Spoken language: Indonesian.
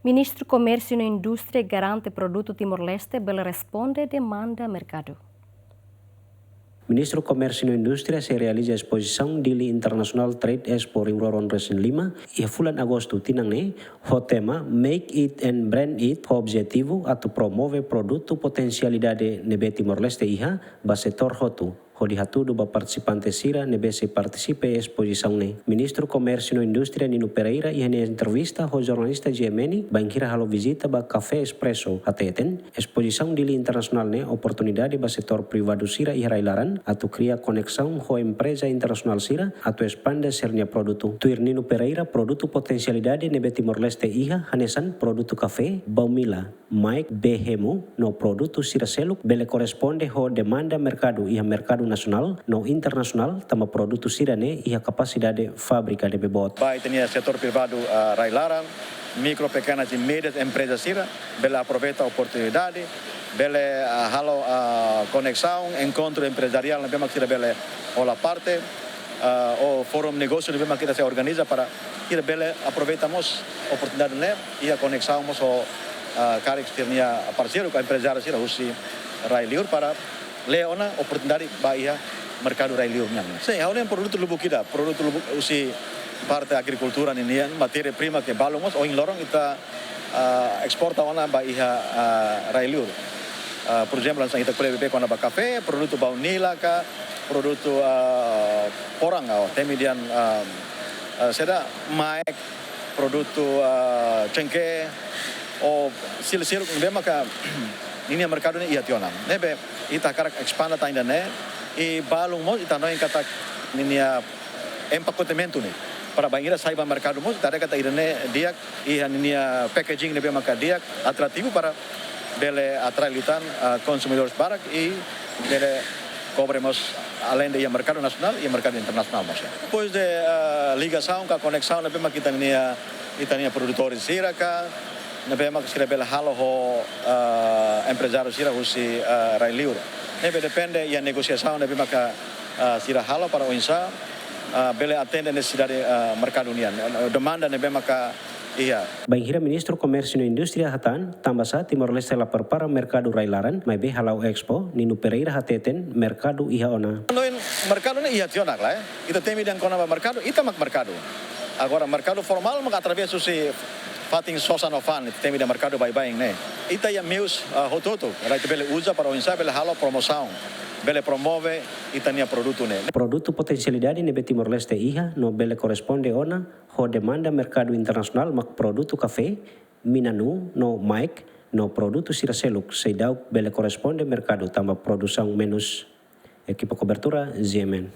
Ministru Komersiu e Industria garante produtu Timor-Leste bele responde de manda merkadu. Ministru Komersiu e Industria se realiza exposição Dili International Trade Expo Rimroron Resen 5 e bulan Agosto tinang ne ho tema Make It and Brand It ho objetivo atu promove produto potencialidade nebe Timor-Leste iha ba setor hotu. Ho dihatudu ba participante sira nebe se participe exposição ne. Ministru Komersiu e Industria Nino Pereira iha ne entrevista ho jornalista GMN bangira halo visita ba Café Espresso ateten exposição Dili Internacional ne oportunidade ba setor privado sira iha railaran atu cria conexão ho empresa internacional sira atu expande sernia produto. Tuir Nino Pereira produto potencialidade nebe Timor-Leste iha hanesan produto café baumila Mike behemu no produto sira seluk bele corresponde ho demanda merkadu iha merkadu nasional no internasional tama produto sira ne iha capacidade fábrica de bebot. Vai tenia setor privado railaran, micro, pequenas e médias empresas sira, bela aproveita a oportunidade, bele halo conexão, encontro empresarial na bema sira bele ola parte, o fórum negócio na bema kita se organiza para kita bele aproveitamos oportunidade ne ia conexamos o carik sirnia parceiro com empresário sira usi railiur para leona oportunidade bahia merkadu railiur nyang. Sim, hal yang produto lubu kita, produto lubu usi parte agricultura ninian, matéria prima que balomos ou em lorong kita exporta ona bahia railiur. Por exemplo, langsung kita kuliah bebek ona ba café, produto baunila ka, produto porang temidian seda maek, produto cengke o sil-sil bema ka ini merkadu ni ia tionam. Nebe ita karak expanda ta indane e balung mo ita noin kata ini empacotamento ni para bangira saiba merkadu mo tare kata irene dia e ini packaging nebe maka dia atrativo para bele atrailutan consumidores barak e bele cobremos além de mercado nacional e mercado internacional mas. Depois de ligação com a conexão nebe maka kita ni produtores siraka nebe mak sira bela halo ho empresário sira usi railiur. Nebe depende ya negosiação nebe maka sira halo para o insa bele atende necessidade mercado unian. Demanda nebe maka iya. Bangira Ministru Komersiu e Industria hatan tambah sa Timor-Leste la perpara merkadu railaran mai be halau expo Nino Pereira hateten merkadu iha ona. Noin merkadu ni iya tionak lah Kita temi dan kona merkadu ita mak merkadu. Agora merkadu formal mak através usi fating sosano fan temi da mercado bye-bye ne. Ita ya meus hototo, right bele usa para o insa bele halo promoção. Bele promove itania produto ne. Produto potencialidade nebe Timor-Leste iha no bele corresponde ona ho demanda merkado internasional mak produto café minanu no Mike no produto sira seluk seidau bele corresponde merkado tambah produção menos equipa cobertura GMN.